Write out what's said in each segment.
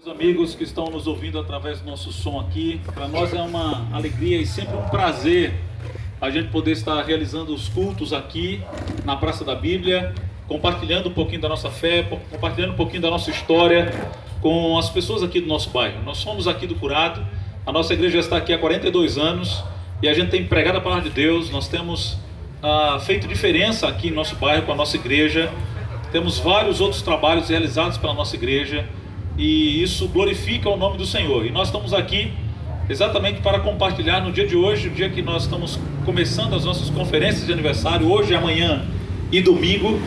Os amigos que estão nos ouvindo através do nosso som aqui, para nós é uma alegria e sempre um prazer a gente poder estar realizando os cultos aqui na Praça da Bíblia, compartilhando um pouquinho da nossa fé, compartilhando um pouquinho da nossa história com as pessoas aqui do nosso bairro. Nós somos aqui do Curado, a nossa igreja já está aqui há 42 anos e a gente tem pregado a palavra de Deus. Nós temos feito diferença aqui no nosso bairro com a nossa igreja, temos vários outros trabalhos realizados pela nossa igreja e isso glorifica o nome do Senhor. E nós estamos aqui exatamente para compartilhar no dia de hoje, o dia que nós estamos começando as nossas conferências de aniversário, hoje, amanhã e domingo,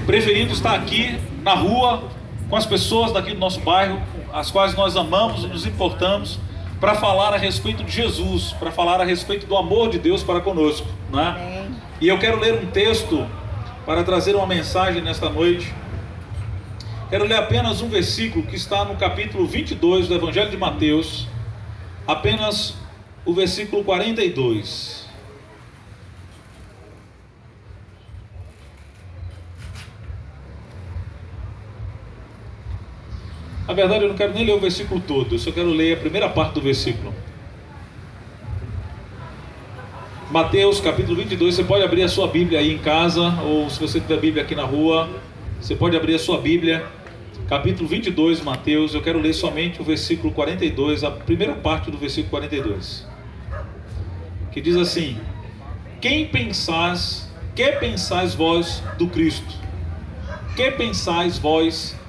preferindo estar aqui na rua com as pessoas daqui do nosso bairro, as quais nós amamos e nos importamos, para falar a respeito de Jesus, para falar a respeito do amor de Deus para conosco, né? E eu quero ler um texto para trazer uma mensagem nesta noite. Quero ler apenas um versículo que está no capítulo 22 do Evangelho de Mateus, apenas o versículo 42. Na verdade, eu não quero nem ler o versículo todo, eu só quero ler a primeira parte do versículo. Mateus capítulo 22, você pode abrir a sua Bíblia aí em casa, ou se você tiver a Bíblia aqui na rua, você pode abrir a sua Bíblia. Capítulo 22, Mateus, eu quero ler somente o versículo 42, a primeira parte do versículo 42, que diz assim: que pensais vós do Cristo? Que pensais vós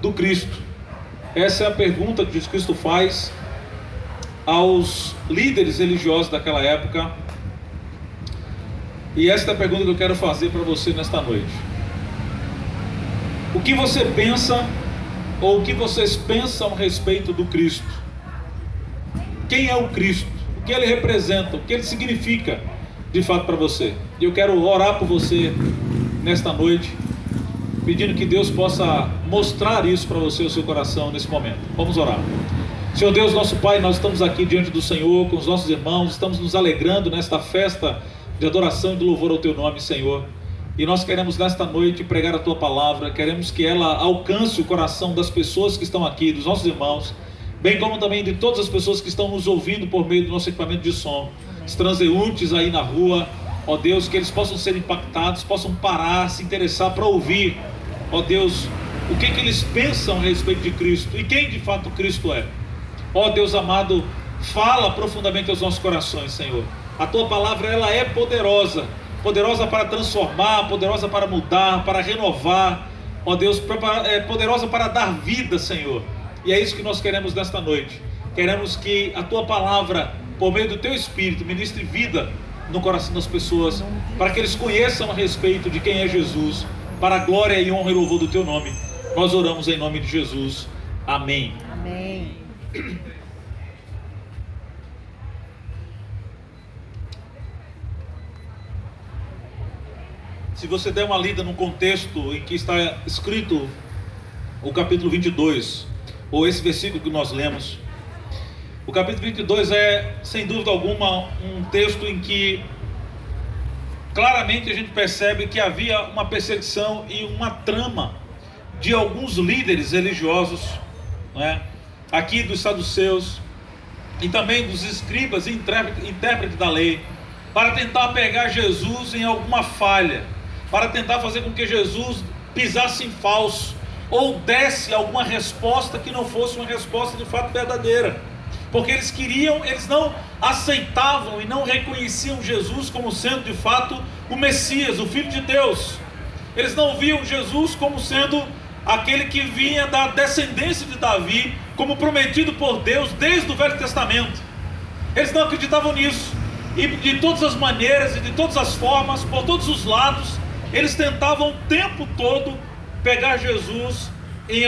do Cristo? Essa é a pergunta que Jesus Cristo faz aos líderes religiosos daquela época. E esta é a pergunta que eu quero fazer para você nesta noite. O que você pensa, ou o que vocês pensam a respeito do Cristo? Quem é o Cristo? O que ele representa? O que ele significa de fato para você? E eu quero orar por você nesta noite, pedindo que Deus possa mostrar isso para você, o seu coração, nesse momento. Vamos orar. Senhor Deus, nosso Pai, nós estamos aqui diante do Senhor com os nossos irmãos, estamos nos alegrando nesta festa de adoração e de louvor ao Teu nome, Senhor. E nós queremos nesta noite pregar a Tua palavra, queremos que ela alcance o coração das pessoas que estão aqui, dos nossos irmãos, bem como também de todas as pessoas que estão nos ouvindo por meio do nosso equipamento de som, os transeuntes aí na rua, ó Deus, que eles possam ser impactados, possam parar, se interessar para ouvir, ó Deus, o que eles pensam a respeito de Cristo e quem de fato Cristo é. Ó Deus amado, fala profundamente aos nossos corações, Senhor. A Tua palavra, ela é poderosa, poderosa para transformar, poderosa para mudar, para renovar, ó Deus, poderosa para dar vida, Senhor. E é isso que nós queremos nesta noite. Queremos que a Tua palavra, por meio do Teu Espírito, ministre vida no coração das pessoas, para que eles conheçam a respeito de quem é Jesus, para a glória e honra e louvor do Teu nome. Nós oramos em nome de Jesus. Amém. Amém. Se você der uma lida no contexto em que está escrito o capítulo 22, ou esse versículo que nós lemos, o capítulo 22 é, sem dúvida alguma, um texto em que claramente a gente percebe que havia uma perseguição e uma trama de alguns líderes religiosos, não é? Aqui dos saduceus e também dos escribas e intérpretes da lei, para tentar pegar Jesus em alguma falha, para tentar fazer com que Jesus pisasse em falso, ou desse alguma resposta que não fosse uma resposta de fato verdadeira, porque eles não aceitavam e não reconheciam Jesus como sendo de fato o Messias, o Filho de Deus. Eles não viam Jesus como sendo aquele que vinha da descendência de Davi, como prometido por Deus desde o Velho Testamento. Eles não acreditavam nisso, e de todas as maneiras e de todas as formas, por todos os lados, eles tentavam o tempo todo pegar Jesus em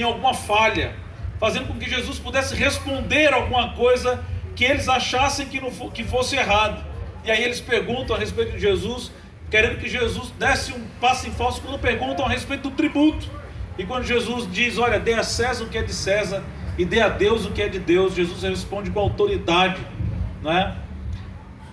alguma falha, fazendo com que Jesus pudesse responder alguma coisa que eles achassem que fosse errado. E aí eles perguntam a respeito de Jesus, querendo que Jesus desse um passo em falso, quando perguntam a respeito do tributo. E quando Jesus diz, olha, dê a César o que é de César e dê a Deus o que é de Deus, Jesus responde com autoridade, não é?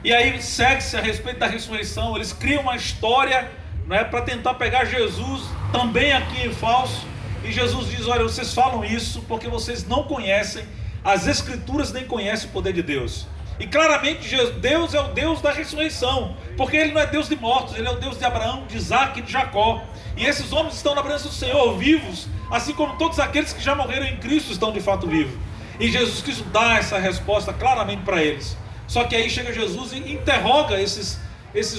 E aí segue-se a respeito da ressurreição. Eles criam uma história, não é, para tentar pegar Jesus também aqui em falso, E Jesus diz: olha, vocês falam isso porque vocês não conhecem as Escrituras, nem conhecem o poder de Deus. E claramente Deus é o Deus da ressurreição, porque Ele não é Deus de mortos, Ele é o Deus de Abraão, de Isaac e de Jacó. E esses homens estão na presença do Senhor, vivos, assim como todos aqueles que já morreram em Cristo estão de fato vivos. E Jesus Cristo dá essa resposta claramente para eles. Só que aí chega Jesus e interroga esses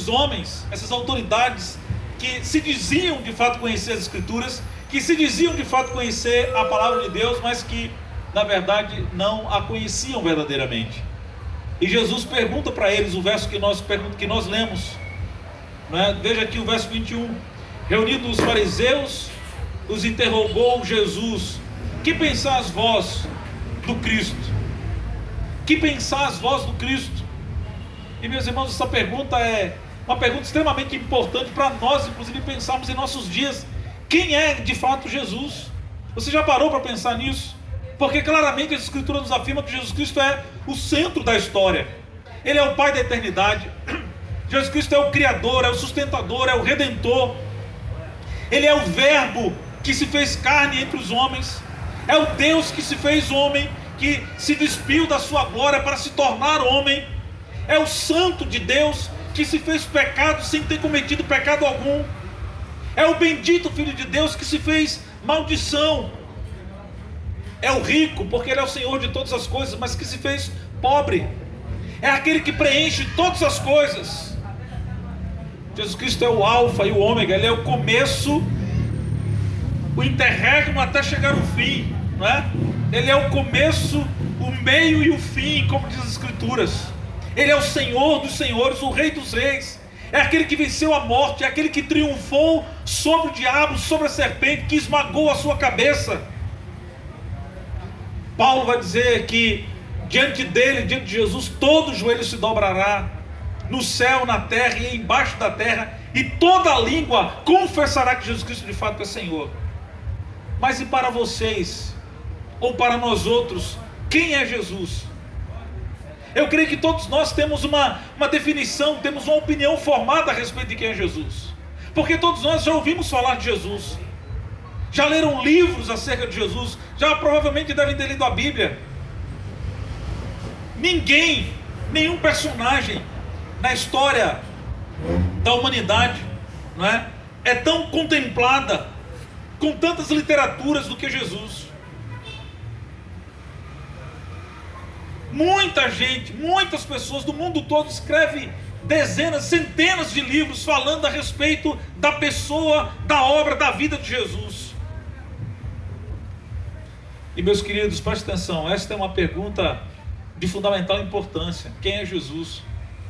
homens, essas autoridades que se diziam de fato conhecer as Escrituras, que se diziam de fato conhecer a palavra de Deus, mas que na verdade não a conheciam verdadeiramente. E Jesus pergunta para eles o verso que nós lemos, né? Veja aqui o verso 21. Reunidos os fariseus, os interrogou Jesus: que pensais vós do Cristo? Que pensais vós do Cristo? E meus irmãos, essa pergunta é uma pergunta extremamente importante para nós, inclusive, pensarmos em nossos dias. Quem é de fato Jesus? Você já parou para pensar nisso? Porque claramente a Escritura nos afirma que Jesus Cristo é o centro da história. Ele é o Pai da eternidade. Jesus Cristo é o Criador, é o sustentador, é o Redentor. Ele é o Verbo que se fez carne entre os homens. É o Deus que se fez homem, que se despiu da sua glória para se tornar homem. É o Santo de Deus que se fez pecado sem ter cometido pecado algum. É o bendito Filho de Deus que se fez maldição. É o rico, porque Ele é o Senhor de todas as coisas, mas que se fez pobre. É aquele que preenche todas as coisas. Jesus Cristo é o alfa e o ômega. Ele é o começo, o interregno até chegar ao fim, não é? Ele é o começo, o meio e o fim, como diz as Escrituras. Ele é o Senhor dos senhores, o Rei dos reis. É aquele que venceu a morte, é aquele que triunfou sobre o diabo, sobre a serpente, que esmagou a sua cabeça. Paulo vai dizer que diante dele, diante de Jesus, todo joelho se dobrará, no céu, na terra e embaixo da terra, e toda língua confessará que Jesus Cristo de fato é Senhor. Mas e para vocês, ou para nós outros, quem é Jesus? Eu creio que todos nós temos uma definição, temos uma opinião formada a respeito de quem é Jesus, porque todos nós já ouvimos falar de Jesus, já leram livros acerca de Jesus, já provavelmente devem ter lido a Bíblia. Nenhum personagem na história da humanidade, não é tão contemplada com tantas literaturas do que Jesus. Muita gente, muitas pessoas do mundo todo escrevem dezenas, centenas de livros falando a respeito da pessoa, da obra, da vida de Jesus. E meus queridos, prestem atenção, esta é uma pergunta de fundamental importância. Quem é Jesus?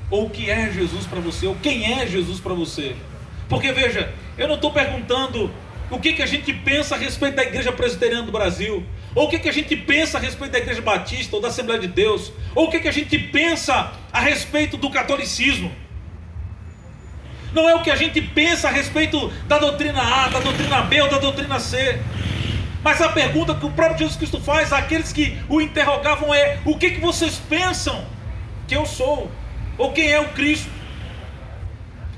Ou o que é Jesus para você? Ou quem é Jesus para você? Porque veja, eu não estou perguntando o que a gente pensa a respeito da Igreja Presbiteriana do Brasil, ou o que a gente pensa a respeito da Igreja Batista ou da Assembleia de Deus, ou o que a gente pensa a respeito do catolicismo. Não é o que a gente pensa a respeito da doutrina A, da doutrina B ou da doutrina C. Mas a pergunta que o próprio Jesus Cristo faz àqueles que o interrogavam é: o que vocês pensam que eu sou? Ou quem é o Cristo?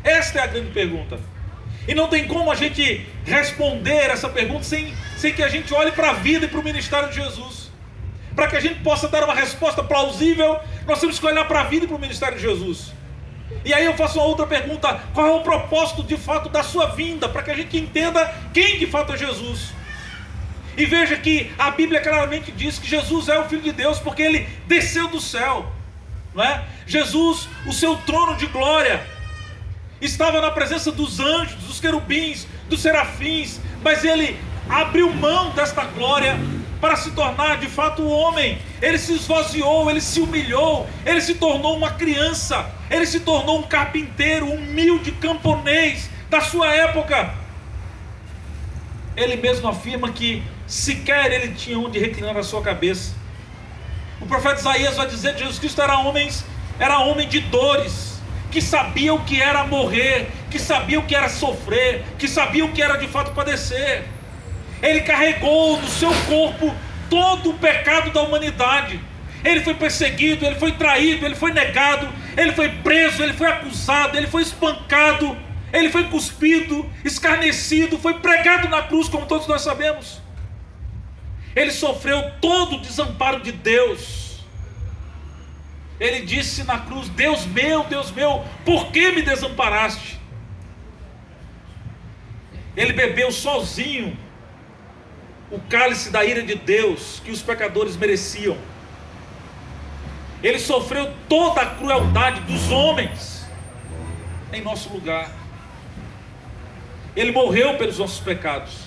Esta é a grande pergunta. E não tem como a gente responder essa pergunta sem que a gente olhe para a vida e para o ministério de Jesus. Para que a gente possa dar uma resposta plausível, nós temos que olhar para a vida e para o ministério de Jesus. E aí eu faço uma outra pergunta: qual é o propósito de fato da sua vinda? Para que a gente entenda quem de fato é Jesus. E veja que a Bíblia claramente diz que Jesus é o Filho de Deus, porque Ele desceu do céu, não é? Jesus, o seu trono de glória, estava na presença dos anjos, dos querubins, dos serafins, mas Ele abriu mão desta glória para se tornar de fato o homem. Ele se esvaziou, Ele se humilhou, Ele se tornou uma criança, Ele se tornou um carpinteiro, um humilde camponês da sua época. Ele mesmo afirma que sequer Ele tinha onde reclinar a sua cabeça. O profeta Isaías vai dizer que Jesus Cristo era homem de dores, que sabia o que era morrer, que sabia o que era sofrer, que sabia o que era de fato padecer. Ele carregou no seu corpo todo o pecado da humanidade. Ele foi perseguido, ele foi traído, ele foi negado, ele foi preso, ele foi acusado, ele foi espancado, ele foi cuspido, escarnecido, foi pregado na cruz, como todos nós sabemos. Ele sofreu todo o desamparo de Deus. Ele disse na cruz: Deus meu, por que me desamparaste? Ele bebeu sozinho o cálice da ira de Deus que os pecadores mereciam. Ele sofreu toda a crueldade dos homens em nosso lugar. Ele morreu pelos nossos pecados.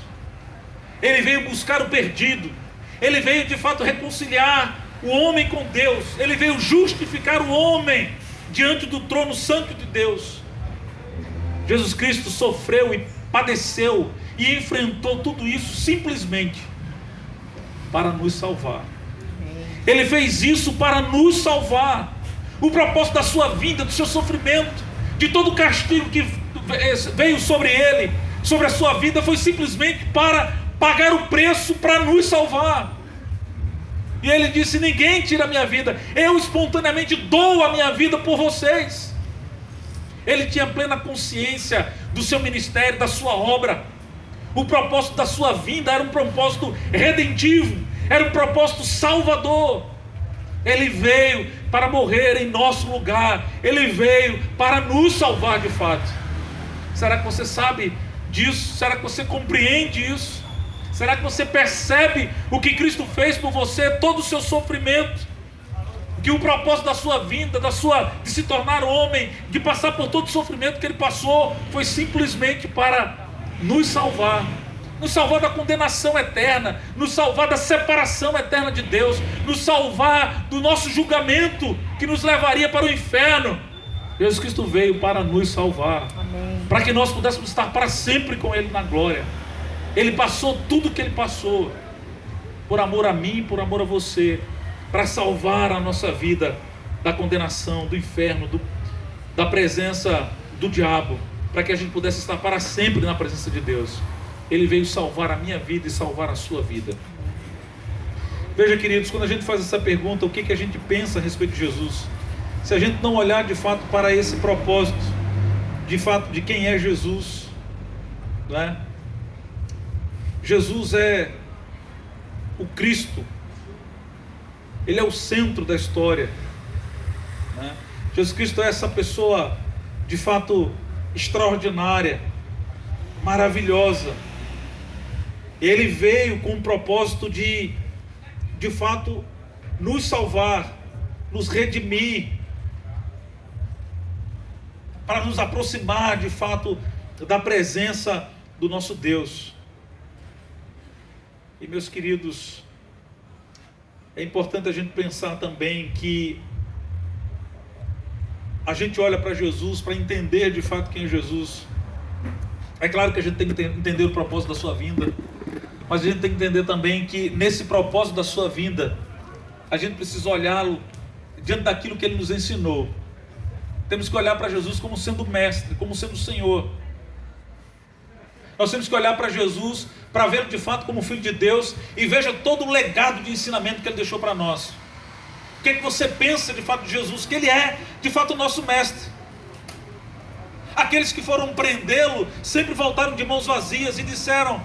Ele veio buscar o perdido. Ele veio de fato reconciliar o homem com Deus. Ele veio justificar o homem diante do trono santo de Deus. Jesus Cristo sofreu e padeceu e enfrentou tudo isso simplesmente para nos salvar. Ele fez isso para nos salvar. O propósito da sua vida, do seu sofrimento, de todo o castigo que veio sobre ele, sobre a sua vida, foi simplesmente para pagar o preço para nos salvar. E ele disse: ninguém tira a minha vida, eu espontaneamente dou a minha vida por vocês. Ele tinha plena consciência do seu ministério, da sua obra. O propósito da sua vinda era um propósito redentivo, era um propósito salvador. Ele veio para morrer em nosso lugar. Ele veio para nos salvar de fato. Será que você sabe disso? Será que você compreende isso? Será que você percebe o que Cristo fez por você, todo o seu sofrimento? Que o propósito da sua vinda, de se tornar homem, de passar por todo o sofrimento que ele passou, foi simplesmente para nos salvar da condenação eterna, nos salvar da separação eterna de Deus, nos salvar do nosso julgamento que nos levaria para o inferno. Jesus Cristo veio para nos salvar. Amém. Para que nós pudéssemos estar para sempre com Ele na glória. Ele passou tudo o que Ele passou, por amor a mim, por amor a você, para salvar a nossa vida da condenação, do inferno, da presença do diabo, para que a gente pudesse estar para sempre na presença de Deus. Ele veio salvar a minha vida e salvar a sua vida. Veja, queridos, quando a gente faz essa pergunta, o que a gente pensa a respeito de Jesus? Se a gente não olhar de fato para esse propósito, de fato de quem é Jesus, não é? Jesus é o Cristo. Ele é o centro da história, né? Jesus Cristo é essa pessoa de fato extraordinária, maravilhosa. Ele veio com o propósito de fato nos salvar, nos redimir, para nos aproximar de fato da presença do nosso Deus. E, meus queridos, é importante a gente pensar também que a gente olha para Jesus para entender de fato quem é Jesus. É claro que a gente tem que entender o propósito da sua vinda, mas a gente tem que entender também que nesse propósito da sua vinda, a gente precisa olhá-lo diante daquilo que Ele nos ensinou. Temos que olhar para Jesus como sendo mestre, como sendo Senhor. Nós temos que olhar para Jesus, para vê-lo de fato como Filho de Deus, e veja todo o legado de ensinamento que Ele deixou para nós. O que é que você pensa de fato de Jesus? Que Ele é de fato o nosso mestre. Aqueles que foram prendê-lo sempre voltaram de mãos vazias e disseram: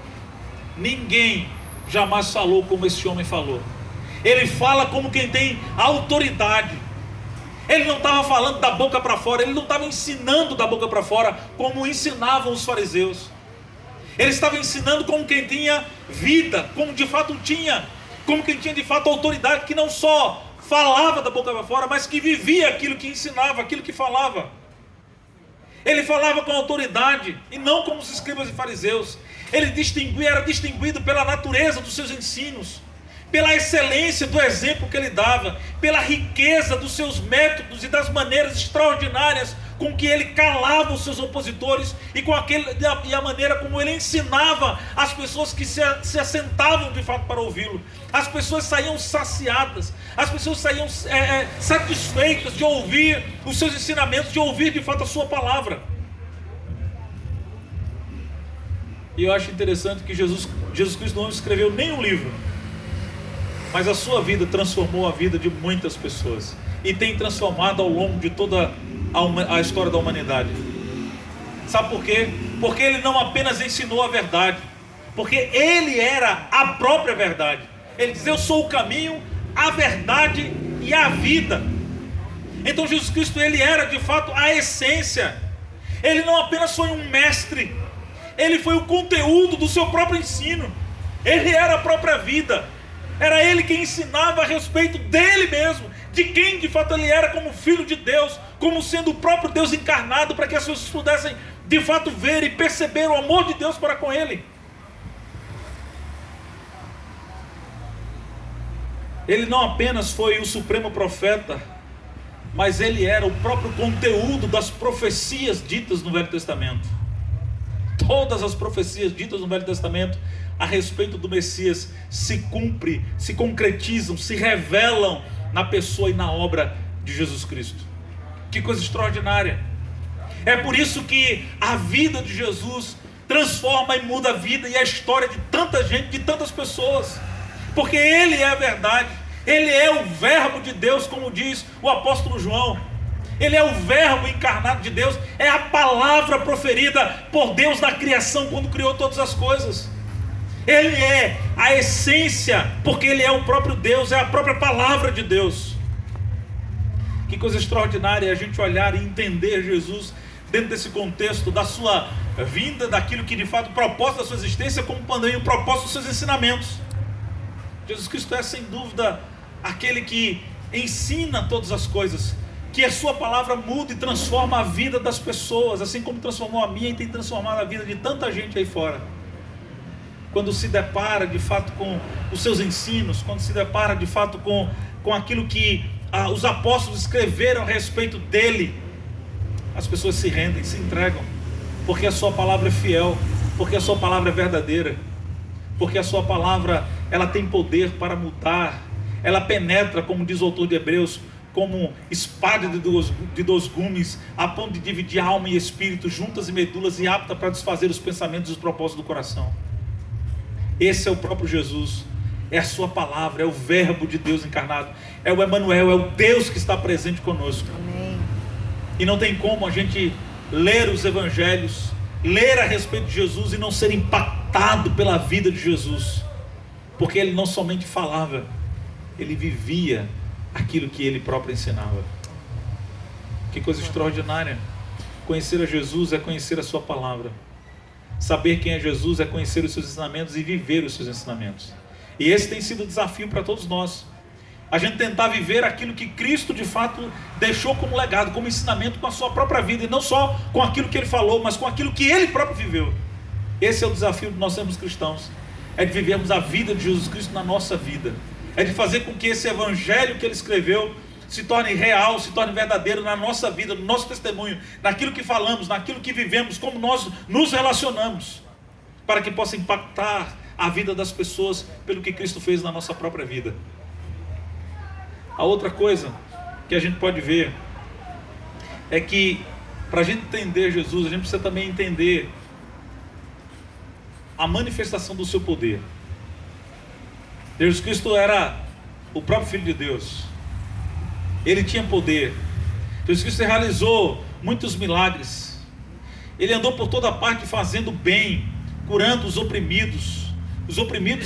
ninguém jamais falou como esse homem falou. Ele fala como quem tem autoridade. Ele não estava falando da boca para fora, ele não estava ensinando da boca para fora como ensinavam os fariseus. Ele estava ensinando como quem tinha vida, como de fato tinha, como quem tinha de fato autoridade, que não só falava da boca para fora, mas que vivia aquilo que ensinava, aquilo que falava. Ele falava com autoridade e não como os escribas e fariseus. Ele era distinguido pela natureza dos seus ensinos, pela excelência do exemplo que ele dava, pela riqueza dos seus métodos e das maneiras extraordinárias com que ele calava os seus opositores e a maneira como ele ensinava as pessoas que se assentavam de fato para ouvi-lo. As pessoas saíam saciadas, as pessoas saíam satisfeitas de ouvir os seus ensinamentos, de ouvir de fato a sua palavra. E eu acho interessante que Jesus Cristo não escreveu nenhum livro, mas a sua vida transformou a vida de muitas pessoas e tem transformado ao longo de toda a história da humanidade. Sabe por quê? Porque ele não apenas ensinou a verdade, porque ele era a própria verdade. Ele diz: eu sou o caminho, a verdade e a vida. Então Jesus Cristo, ele era de fato a essência. Ele não apenas foi um mestre, ele foi o conteúdo do seu próprio ensino. Ele era a própria vida. Era ele quem ensinava a respeito dele mesmo, de quem de fato ele era como filho de Deus, como sendo o próprio Deus encarnado, para que as pessoas pudessem de fato ver e perceber o amor de Deus para com ele. Ele não apenas foi o supremo profeta, mas ele era o próprio conteúdo das profecias ditas no Velho Testamento. Todas as profecias ditas no Velho Testamento a respeito do Messias se cumprem, se concretizam, se revelam na pessoa e na obra de Jesus Cristo. Que coisa extraordinária! É por isso que a vida de Jesus transforma e muda a vida e a história de tanta gente, de tantas pessoas, porque ele é a verdade, ele é o verbo de Deus, como diz o apóstolo João. Ele é o verbo encarnado de Deus, é a palavra proferida por Deus na criação, quando criou todas as coisas. Ele é a essência, porque ele é o próprio Deus, é a própria palavra de Deus. Que coisa extraordinária é a gente olhar e entender Jesus dentro desse contexto da sua vinda, daquilo que de fato o propósito da sua existência, como também o propósito dos seus ensinamentos. Jesus Cristo é sem dúvida aquele que ensina todas as coisas, que a sua palavra muda e transforma a vida das pessoas, assim como transformou a minha e tem transformado a vida de tanta gente aí fora. Quando se depara de fato com os seus ensinos, quando se depara de fato com aquilo que os apóstolos escreveram a respeito dele, as pessoas se rendem, se entregam, porque a sua palavra é fiel, porque a sua palavra é verdadeira, porque a sua palavra, ela tem poder para mudar, ela penetra, como diz o autor de Hebreus, como espada de dois gumes, a ponto de dividir alma e espírito, juntas e medulas, e apta para desfazer os pensamentos e os propósitos do coração. Esse é o próprio Jesus, é a sua palavra, é o verbo de Deus encarnado, é o Emanuel, é o Deus que está presente conosco. Amém. E não tem como a gente ler os evangelhos, ler a respeito de Jesus e não ser impactado pela vida de Jesus, porque ele não somente falava, ele vivia aquilo que ele próprio ensinava. Que coisa extraordinária! Conhecer a Jesus é conhecer a sua palavra. Saber quem é Jesus é conhecer os seus ensinamentos e viver os seus ensinamentos. E esse tem sido o desafio para todos nós. A gente tentar viver aquilo que Cristo de fato deixou como legado, como ensinamento, com a sua própria vida, e não só com aquilo que ele falou, mas com aquilo que ele próprio viveu. Esse é o desafio de nós sermos cristãos, é de vivermos a vida de Jesus Cristo na nossa vida, é de fazer com que esse evangelho que ele escreveu se torne real, se torne verdadeiro na nossa vida, no nosso testemunho, naquilo que falamos, naquilo que vivemos, como nós nos relacionamos, para que possa impactar a vida das pessoas pelo que Cristo fez na nossa própria vida. A outra coisa que a gente pode ver é que para a gente entender Jesus, a gente precisa também entender a manifestação do seu poder. Jesus Cristo era o próprio Filho de Deus, ele tinha poder. Jesus Cristo realizou muitos milagres, ele andou por toda parte fazendo bem, curando os oprimidos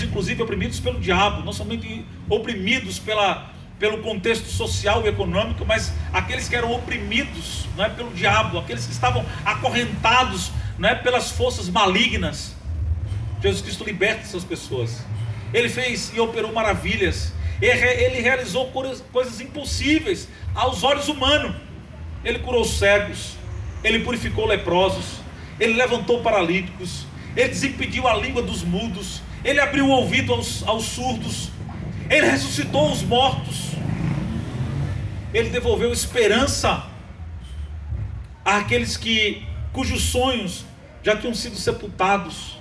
inclusive oprimidos pelo diabo, não somente oprimidos pelo contexto social e econômico, mas aqueles que eram oprimidos, não é, pelo diabo, aqueles que estavam acorrentados, não é, pelas forças malignas. Jesus Cristo liberta essas pessoas. Ele fez e operou maravilhas. Ele realizou coisas impossíveis aos olhos humanos. Ele curou cegos, ele purificou leprosos, ele levantou paralíticos, ele desimpediu a língua dos mudos, ele abriu o ouvido aos surdos, ele ressuscitou os mortos, ele devolveu esperança àqueles cujos sonhos já tinham sido sepultados,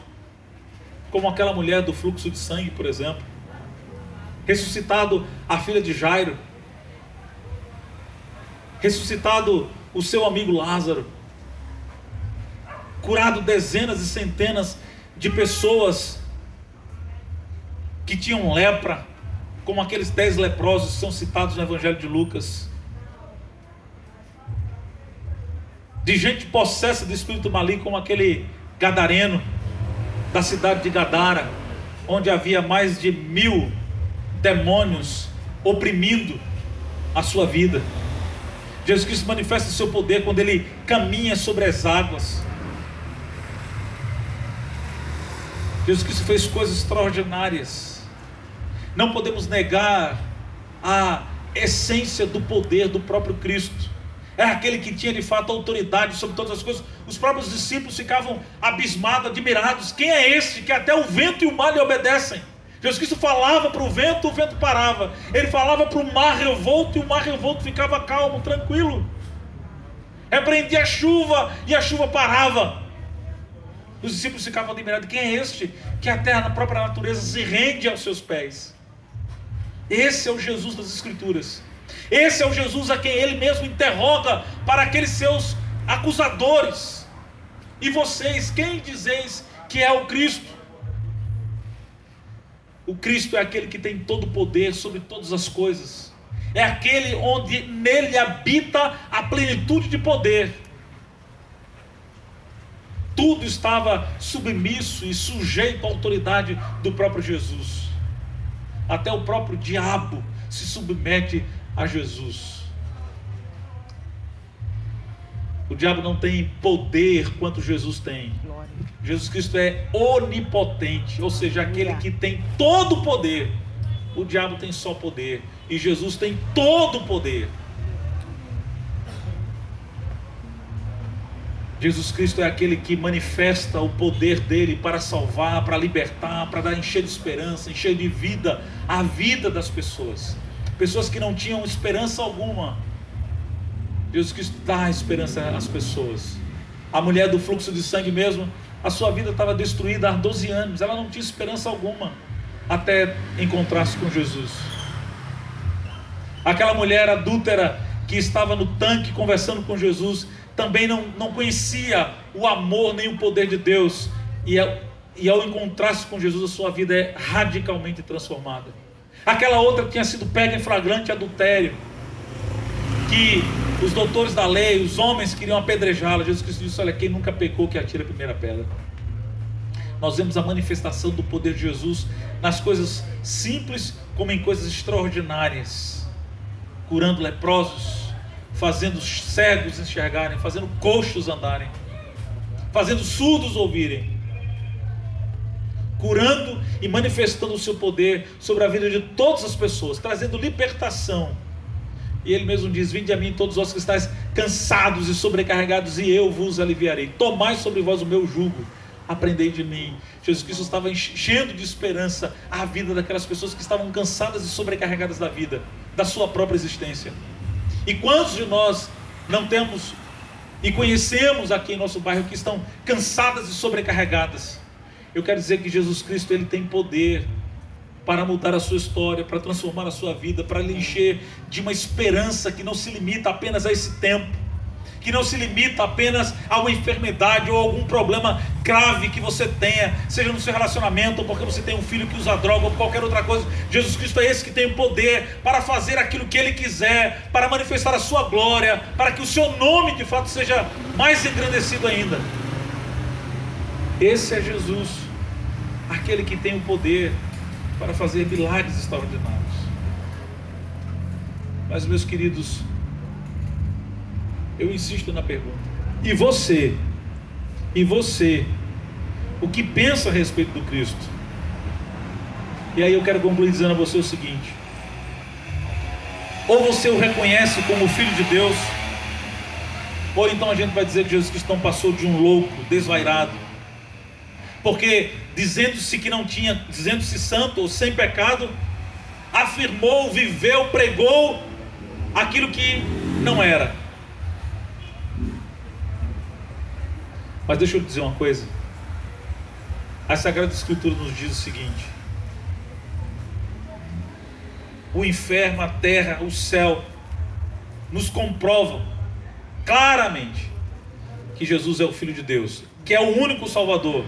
como aquela mulher do fluxo de sangue, por exemplo. Ressuscitado a filha de Jairo, ressuscitado o seu amigo Lázaro, curado dezenas e centenas de pessoas que tinham lepra, como aqueles 10 leprosos que são citados no Evangelho de Lucas, de gente possessa de espírito maligno, como aquele gadareno da cidade de Gadara, onde havia mais de 1000 demônios oprimindo a sua vida. Jesus Cristo manifesta o seu poder quando Ele caminha sobre as águas. Jesus Cristo fez coisas extraordinárias. Não podemos negar a essência do poder do próprio Cristo. É aquele que tinha de fato autoridade sobre todas as coisas. Os próprios discípulos ficavam abismados, admirados. Quem é esse que até o vento e o mar lhe obedecem? Jesus Cristo falava para o vento parava. Ele falava para o mar revolto e o mar revolto ficava calmo, tranquilo. Repreendia a chuva e a chuva parava. Os discípulos ficavam admirados. Quem é este que até a própria natureza se rende aos seus pés? Esse é o Jesus das Escrituras. Esse é o Jesus a quem Ele mesmo interroga para aqueles seus acusadores. E vocês, quem dizeis que é o Cristo? O Cristo é aquele que tem todo o poder sobre todas as coisas. É aquele onde nele habita a plenitude de poder. Tudo estava submisso e sujeito à autoridade do próprio Jesus. Até o próprio diabo se submete a Jesus. O diabo não tem poder quanto Jesus tem. Jesus Cristo é onipotente, ou seja, aquele que tem todo o poder. O diabo tem só poder e Jesus tem todo o poder. Jesus Cristo é aquele que manifesta o poder dele para salvar, para libertar, para dar encher de esperança, encher de vida a vida das pessoas. Pessoas que não tinham esperança alguma. Jesus Cristo dá esperança às pessoas. A mulher do fluxo de sangue mesmo, a sua vida estava destruída há 12 anos. Ela não tinha esperança alguma até encontrar-se com Jesus. Aquela mulher adúltera que estava no tanque conversando com Jesus, também não conhecia o amor nem o poder de Deus. E ao encontrar-se com Jesus, a sua vida é radicalmente transformada. Aquela outra que tinha sido pega em flagrante adultério, que os doutores da lei, os homens queriam apedrejá-la. Jesus Cristo disse: olha, quem nunca pecou que atire a primeira pedra. Nós vemos a manifestação do poder de Jesus nas coisas simples como em coisas extraordinárias. Curando leprosos, fazendo cegos enxergarem, fazendo coxos andarem, fazendo surdos ouvirem, curando e manifestando o seu poder sobre a vida de todas as pessoas, trazendo libertação. E ele mesmo diz: vinde a mim todos vós que estáis cansados e sobrecarregados, e eu vos aliviarei. Tomai sobre vós o meu jugo, aprendei de mim. Jesus Cristo estava enchendo de esperança a vida daquelas pessoas que estavam cansadas e sobrecarregadas da vida, da sua própria existência. E quantos de nós não temos e conhecemos aqui em nosso bairro que estão cansadas e sobrecarregadas? Eu quero dizer que Jesus Cristo, Ele tem poder para mudar a sua história, para transformar a sua vida, para lhe encher de uma esperança que não se limita apenas a esse tempo, que não se limita apenas a uma enfermidade ou algum problema grave que você tenha, seja no seu relacionamento, ou porque você tem um filho que usa droga, ou qualquer outra coisa. Jesus Cristo é esse que tem o poder para fazer aquilo que Ele quiser, para manifestar a sua glória, para que o seu nome de fato seja mais engrandecido ainda. Esse é Jesus, aquele que tem o poder para fazer milagres extraordinários. Mas, meus queridos, eu insisto na pergunta: e você, o que pensa a respeito do Cristo? E aí eu quero concluir dizendo a você o seguinte: ou você o reconhece como Filho de Deus, ou então a gente vai dizer que Jesus Cristo não passou de um louco, desvairado, porque dizendo-se santo ou sem pecado, afirmou, viveu, pregou aquilo que não era. Mas deixa eu dizer uma coisa: a Sagrada Escritura nos diz o seguinte: o inferno, a terra, o céu nos comprovam claramente que Jesus é o Filho de Deus, que é o único Salvador.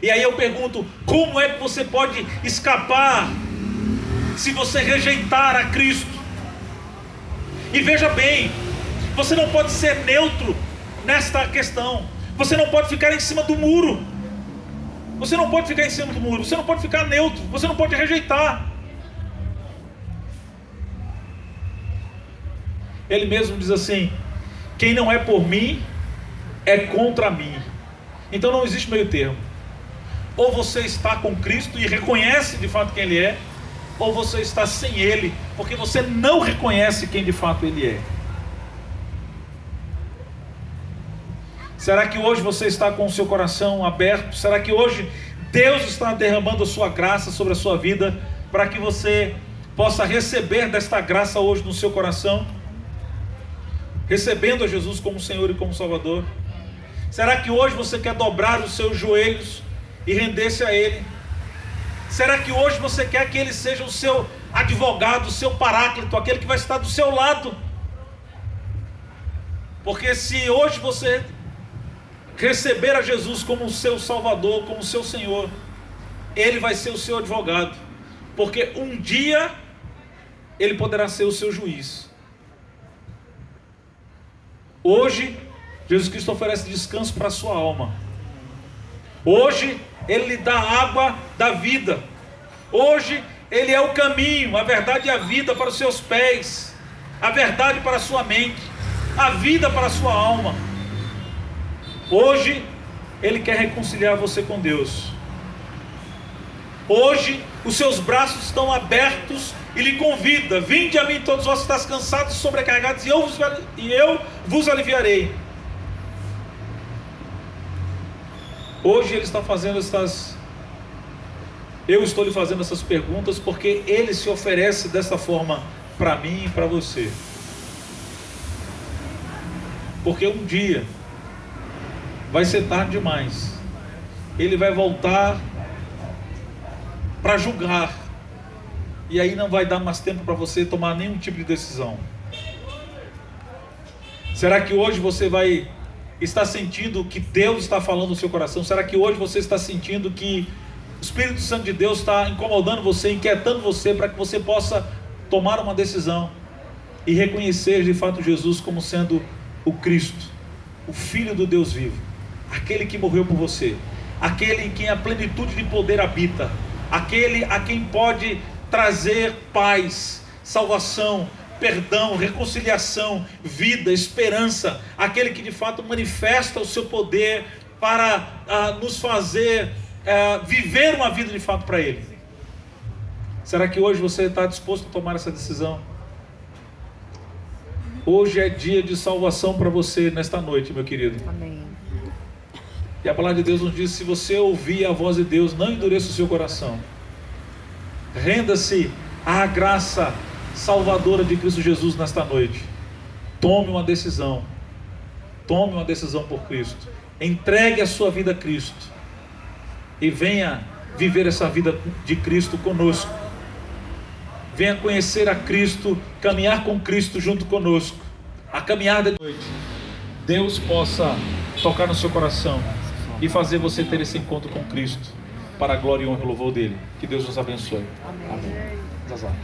E aí eu pergunto: como é que você pode escapar se você rejeitar a Cristo? E veja bem, você não pode ser neutro nesta questão. Você não pode ficar em cima do muro. Você não pode ficar em cima do muro. Você não pode ficar neutro. Você não pode rejeitar. Ele mesmo diz assim: quem não é por mim, é contra mim. Então não existe meio termo. Ou você está com Cristo e reconhece de fato quem Ele é, ou você está sem Ele, porque você não reconhece quem de fato Ele é. Será que hoje você está com o seu coração aberto? Será que hoje Deus está derramando a sua graça sobre a sua vida, para que você possa receber desta graça hoje no seu coração? Recebendo a Jesus como Senhor e como Salvador? Será que hoje você quer dobrar os seus joelhos e render-se a Ele? Será que hoje você quer que Ele seja o seu advogado, o seu paráclito, aquele que vai estar do seu lado? Porque se hoje você receber a Jesus como o seu Salvador, como o seu Senhor, Ele vai ser o seu advogado, porque um dia Ele poderá ser o seu juiz. Hoje Jesus Cristo oferece descanso para a sua alma. Hoje Ele lhe dá a água da vida. Hoje Ele é o caminho, a verdade e a vida para os seus pés, a verdade para a sua mente, a vida para a sua alma. Hoje Ele quer reconciliar você com Deus. Hoje os seus braços estão abertos e lhe convida: vinde a mim todos vós que estáis cansados e sobrecarregados, e eu vos aliviarei. Hoje Ele está fazendo eu estou lhe fazendo essas perguntas, porque Ele se oferece dessa forma para mim e para você. Porque um dia vai ser tarde demais. Ele vai voltar para julgar, e aí não vai dar mais tempo para você tomar nenhum tipo de decisão. Será que hoje você vai estar sentindo que Deus está falando no seu coração? Será que hoje você está sentindo que o Espírito Santo de Deus está incomodando você, inquietando você, para que você possa tomar uma decisão e reconhecer de fato Jesus como sendo o Cristo, o Filho do Deus vivo, aquele que morreu por você, aquele em quem a plenitude de poder habita, aquele a quem pode trazer paz, salvação, perdão, reconciliação, vida, esperança, aquele que de fato manifesta o seu poder para nos fazer viver uma vida de fato para Ele. Será que hoje você está disposto a tomar essa decisão? Hoje é dia de salvação para você nesta noite, meu querido. Amém. E a palavra de Deus nos diz: se você ouvir a voz de Deus, não endureça o seu coração. Renda-se à graça salvadora de Cristo Jesus nesta noite. Tome uma decisão. Tome uma decisão por Cristo. Entregue a sua vida a Cristo. E venha viver essa vida de Cristo conosco. Venha conhecer a Cristo, caminhar com Cristo junto conosco. A caminhada de noite, Deus possa tocar no seu coração e fazer você ter esse encontro com Cristo, para a glória e honra e louvor dele. Que Deus nos abençoe. Amém. Amém.